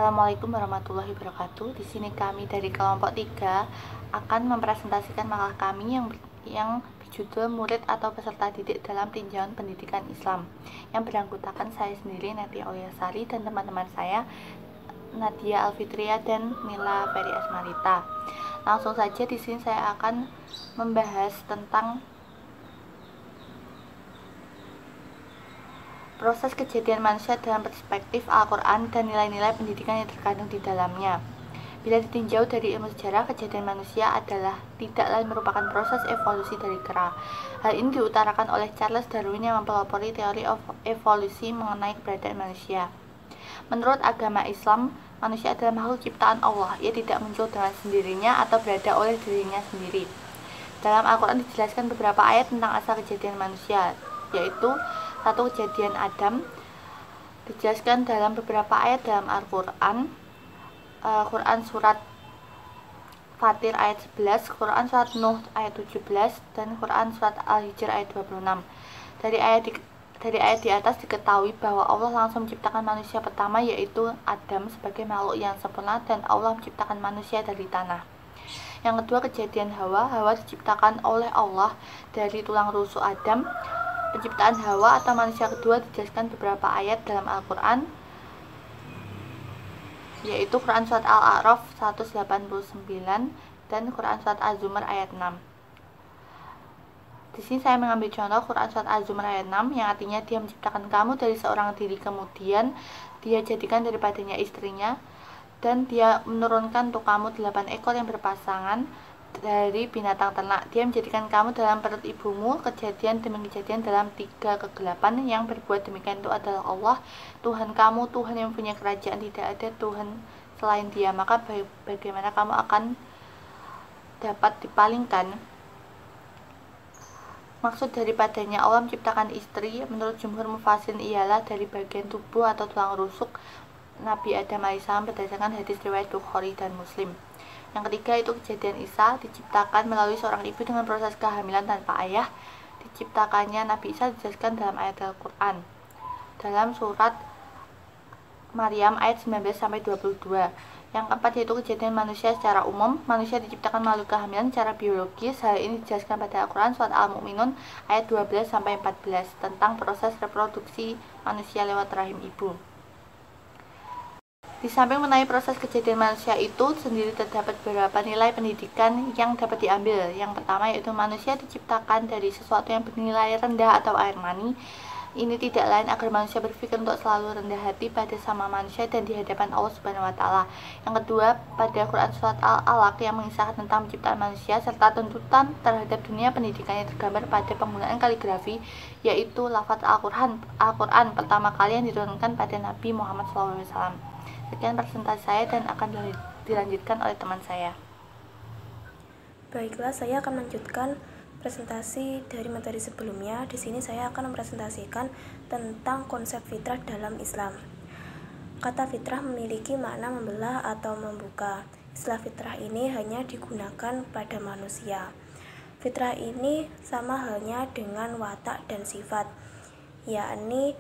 Assalamualaikum warahmatullahi wabarakatuh. Di sini kami dari kelompok 3 akan mempresentasikan makalah kami yang berjudul Murid atau Peserta Didik dalam Tinjauan Pendidikan Islam, yang beranggotakan saya sendiri, Natia Olyasari, dan teman-teman saya, Nadia Alfitria dan Mila Ferry Asmarita. Langsung saja di sini saya akan membahas tentang proses kejadian manusia dalam perspektif Al-Quran dan nilai-nilai pendidikan yang terkandung di dalamnya. Bila ditinjau dari ilmu sejarah, kejadian manusia adalah tidak lain merupakan proses evolusi dari kera. Hal ini diutarakan oleh Charles Darwin yang mempelopori teori evolusi mengenai keberadaan manusia. Menurut agama Islam, manusia adalah makhluk ciptaan Allah. Ia tidak muncul dengan sendirinya atau berada oleh dirinya sendiri. Dalam Al-Quran dijelaskan beberapa ayat tentang asal kejadian manusia, yaitu 1. Kejadian Adam dijelaskan dalam beberapa ayat dalam Al-Quran. Quran surat Fatir ayat 11, Quran surat Nuh ayat 17, dan Quran surat Al-Hijr ayat 26. Dari ayat di atas diketahui bahwa Allah langsung menciptakan manusia pertama, yaitu Adam, sebagai makhluk yang sempurna, dan Allah menciptakan manusia dari tanah. Yang kedua, kejadian Hawa. Hawa diciptakan oleh Allah dari tulang rusuk Adam. Penciptaan Hawa atau manusia kedua dijelaskan beberapa ayat dalam Al-Quran, yaitu Quran surat Al-A'raf 189 dan Quran surat Az-Zumar ayat 6. Di sini saya mengambil contoh Quran surat Az-Zumar ayat 6, yang artinya Dia menciptakan kamu dari seorang diri, kemudian Dia jadikan daripadanya istrinya, dan Dia menurunkan untuk kamu 8 ekor yang berpasangan dari binatang ternak. Dia menjadikan kamu dalam perut ibumu, kejadian demi kejadian dalam 3 kegelapan. Yang berbuat demikian itu adalah Allah, Tuhan kamu, Tuhan yang punya kerajaan, tidak ada Tuhan selain Dia. Maka bagaimana kamu akan dapat dipalingkan? Maksud daripadanya Allah menciptakan istri menurut jumhur mufassirin ialah dari bagian tubuh atau tulang rusuk Nabi Adam AS berdasarkan hadis riwayat Bukhari dan Muslim. Yang ketiga itu kejadian Isa, diciptakan melalui seorang ibu dengan proses kehamilan tanpa ayah. Diciptakannya Nabi Isa dijelaskan dalam ayat Al-Quran dalam surat Maryam ayat 19-22. Yang keempat yaitu kejadian manusia secara umum. Manusia diciptakan melalui kehamilan secara biologis. Hal ini dijelaskan pada Al-Quran surat Al-Mu'minun ayat 12-14 tentang proses reproduksi manusia lewat rahim ibu. Di samping mengenai proses kejadian manusia itu sendiri, terdapat beberapa nilai pendidikan yang dapat diambil. Yang pertama yaitu manusia diciptakan dari sesuatu yang bernilai rendah atau air mani. Ini tidak lain agar manusia berpikir untuk selalu rendah hati pada sama manusia dan di hadapan Allah Subhanahu wa Ta'ala. Yang kedua, pada Quran surat Al-Alaq yang mengisahkan tentang penciptaan manusia serta tuntutan terhadap dunia pendidikan yang tergambar pada penggunaan kaligrafi, yaitu lafaz Al-Quran pertama kali yang diturunkan pada Nabi Muhammad SAW. Sekian presentasi saya dan akan dilanjutkan oleh teman saya. Baiklah, saya akan melanjutkan presentasi dari materi sebelumnya. Di sini saya akan mempresentasikan tentang konsep fitrah dalam Islam. Kata fitrah memiliki makna membelah atau membuka. Istilah fitrah ini hanya digunakan pada manusia. Fitrah ini sama halnya dengan watak dan sifat, yakni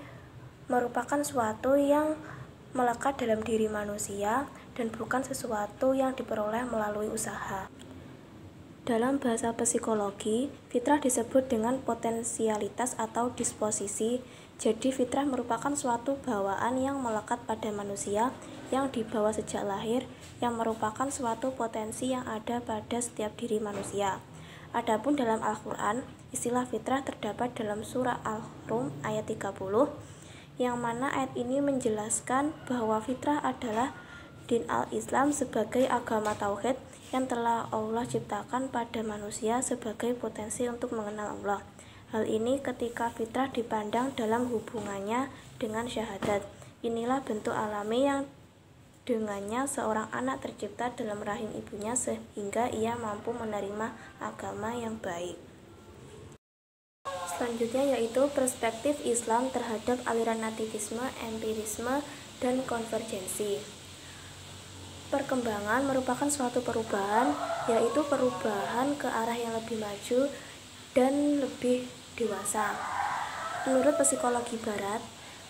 merupakan suatu yang melekat dalam diri manusia dan bukan sesuatu yang diperoleh melalui usaha. Dalam bahasa psikologi, fitrah disebut dengan potensialitas atau disposisi. Jadi fitrah merupakan suatu bawaan yang melekat pada manusia yang dibawa sejak lahir, yang merupakan suatu potensi yang ada pada setiap diri manusia. Adapun dalam Al-Quran, istilah fitrah terdapat dalam surah Al-Rum ayat 30, yang mana ayat ini menjelaskan bahwa fitrah adalah din al-Islam sebagai agama tauhid yang telah Allah ciptakan pada manusia sebagai potensi untuk mengenal Allah. Hal ini ketika fitrah dipandang dalam hubungannya dengan syahadat. Inilah bentuk alami yang dengannya seorang anak tercipta dalam rahim ibunya sehingga ia mampu menerima agama yang baik. Selanjutnya yaitu perspektif Islam terhadap aliran nativisme, empirisme, dan konvergensi. Perkembangan merupakan suatu perubahan, yaitu perubahan ke arah yang lebih maju dan lebih dewasa. Menurut psikologi barat,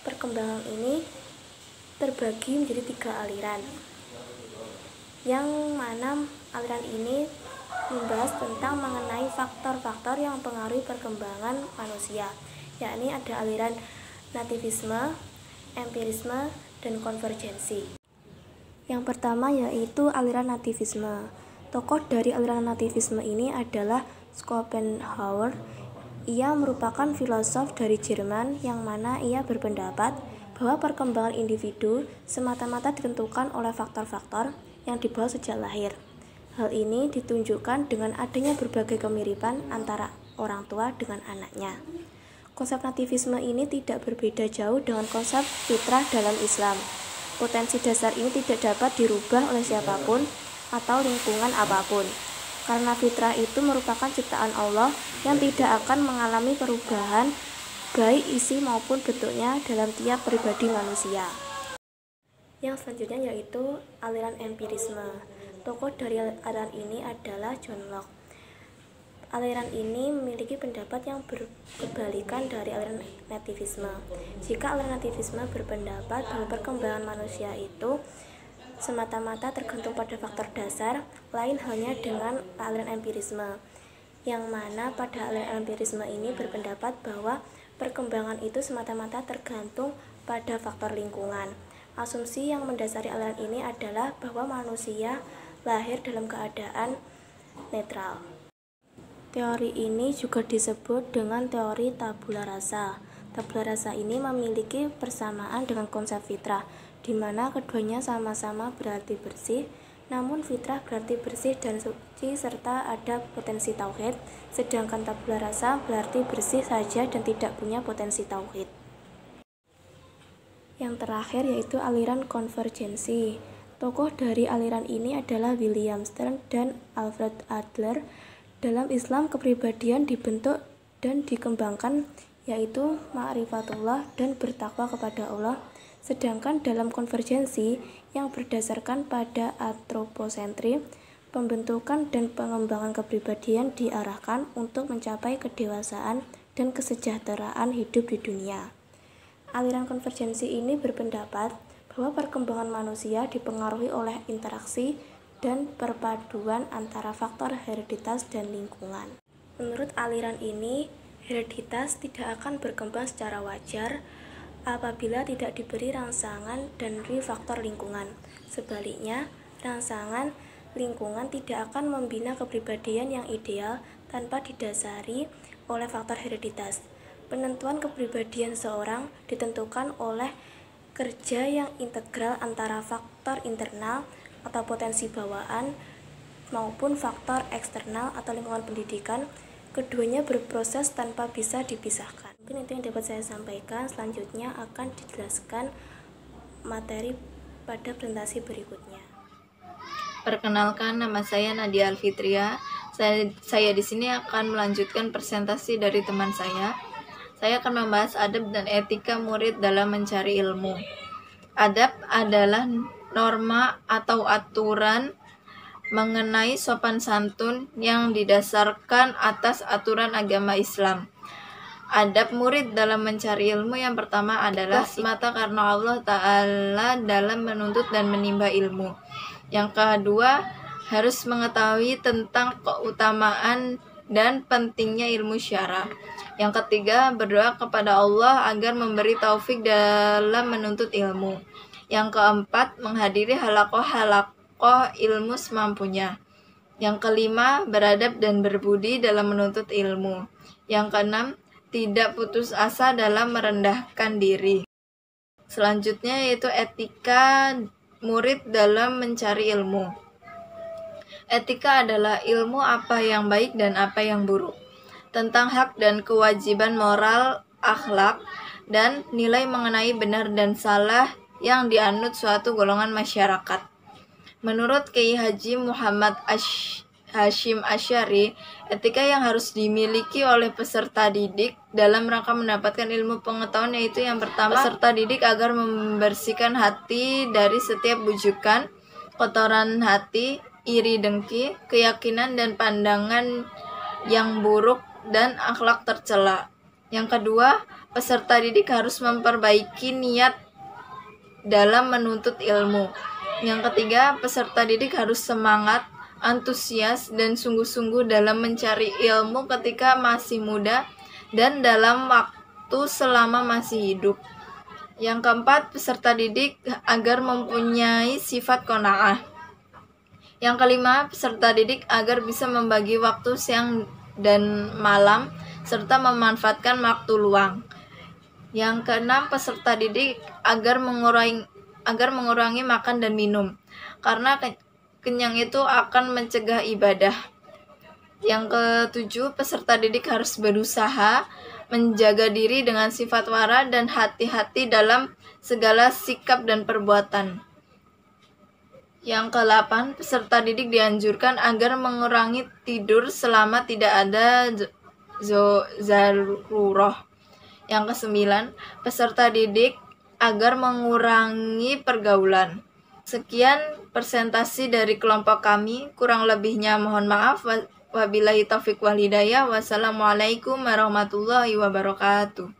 perkembangan ini terbagi menjadi 3 aliran, yang mana aliran ini membahas tentang mengenai faktor-faktor yang mempengaruhi perkembangan manusia, yakni ada aliran nativisme, empirisme, dan konvergensi. Yang pertama yaitu aliran nativisme. Tokoh dari aliran nativisme ini adalah Schopenhauer. Ia merupakan filosof dari Jerman yang mana ia berpendapat bahwa perkembangan individu semata-mata ditentukan oleh faktor-faktor yang dibawa sejak lahir. Hal ini ditunjukkan dengan adanya berbagai kemiripan antara orang tua dengan anaknya. Konsep nativisme ini tidak berbeda jauh dengan konsep fitrah dalam Islam. Potensi dasar ini tidak dapat dirubah oleh siapapun atau lingkungan apapun, karena fitrah itu merupakan ciptaan Allah yang tidak akan mengalami perubahan baik isi maupun bentuknya dalam tiap pribadi manusia. Yang selanjutnya yaitu aliran empirisme. Tokoh dari aliran ini adalah John Locke. Aliran ini memiliki pendapat yang berbalikan dari aliran nativisme. Jika aliran nativisme berpendapat bahwa perkembangan manusia itu semata-mata tergantung pada faktor dasar, lain halnya dengan aliran empirisme, yang mana pada aliran empirisme ini berpendapat bahwa perkembangan itu semata-mata tergantung pada faktor lingkungan. Asumsi yang mendasari aliran ini adalah bahwa manusia lahir dalam keadaan netral. Teori ini juga disebut dengan teori tabula rasa. Tabula rasa ini memiliki persamaan dengan konsep fitrah, di mana keduanya sama-sama berarti bersih, namun fitrah berarti bersih dan suci serta ada potensi tauhid, sedangkan tabula rasa berarti bersih saja dan tidak punya potensi tauhid. Yang terakhir yaitu aliran konvergensi. Tokoh dari aliran ini adalah William Stern dan Alfred Adler. Dalam Islam, kepribadian dibentuk dan dikembangkan yaitu ma'rifatullah dan bertakwa kepada Allah. Sedangkan dalam konvergensi yang berdasarkan pada antroposentri, pembentukan dan pengembangan kepribadian diarahkan untuk mencapai kedewasaan dan kesejahteraan hidup di dunia. Aliran konvergensi ini berpendapat bahwa perkembangan manusia dipengaruhi oleh interaksi dan perpaduan antara faktor hereditas dan lingkungan. Menurut aliran ini, hereditas tidak akan berkembang secara wajar apabila tidak diberi rangsangan dari faktor lingkungan. Sebaliknya, rangsangan lingkungan tidak akan membina kepribadian yang ideal tanpa didasari oleh faktor hereditas. Penentuan kepribadian seorang ditentukan oleh kerja yang integral antara faktor internal atau potensi bawaan maupun faktor eksternal atau lingkungan pendidikan. Keduanya berproses tanpa bisa dipisahkan. Mungkin itu yang dapat saya sampaikan. Selanjutnya akan dijelaskan materi pada presentasi berikutnya. Perkenalkan, nama saya Nadia Alfitria. Saya di sini akan melanjutkan presentasi dari teman saya. Saya akan membahas adab dan etika murid dalam mencari ilmu. Adab adalah norma atau aturan mengenai sopan santun yang didasarkan atas aturan agama Islam. Adab murid dalam mencari ilmu yang pertama adalah semata karena Allah Ta'ala dalam menuntut dan menimba ilmu. Yang kedua, harus mengetahui tentang keutamaan dan pentingnya ilmu syara. Yang ketiga, berdoa kepada Allah agar memberi taufik dalam menuntut ilmu. Yang keempat, menghadiri halakoh ilmu semampunya. Yang kelima, beradab dan berbudi dalam menuntut ilmu. Yang keenam, tidak putus asa dalam merendahkan diri. Selanjutnya yaitu etika murid dalam mencari ilmu. Etika adalah ilmu apa yang baik dan apa yang buruk, tentang hak dan kewajiban moral, akhlak, dan nilai mengenai benar dan salah yang dianut suatu golongan masyarakat. Menurut Kiai Haji Muhammad Hashim Asy'ari, etika yang harus dimiliki oleh peserta didik dalam rangka mendapatkan ilmu pengetahuan yaitu yang pertama, peserta didik agar membersihkan hati dari setiap bujukan, kotoran hati, iri dengki, keyakinan dan pandangan yang buruk dan akhlak tercela. Yang kedua, peserta didik harus memperbaiki niat dalam menuntut ilmu. Yang ketiga, peserta didik harus semangat, antusias, dan sungguh-sungguh dalam mencari ilmu ketika masih muda dan dalam waktu selama masih hidup. Yang keempat, peserta didik agar mempunyai sifat qanaah. Yang kelima, peserta didik agar bisa membagi waktu siang dan malam serta memanfaatkan waktu luang. Yang keenam, peserta didik agar mengurangi makan dan minum, karena kenyang itu akan mencegah ibadah. Yang ketujuh, peserta didik harus berusaha menjaga diri dengan sifat wara dan hati-hati dalam segala sikap dan perbuatan. Yang ke-8, peserta didik dianjurkan agar mengurangi tidur selama tidak ada zaruroh. Yang ke-9, peserta didik agar mengurangi pergaulan. Sekian presentasi dari kelompok kami, kurang lebihnya mohon maaf. Wabillahi taufiq wal hidayah. Wassalamualaikum warahmatullahi wabarakatuh.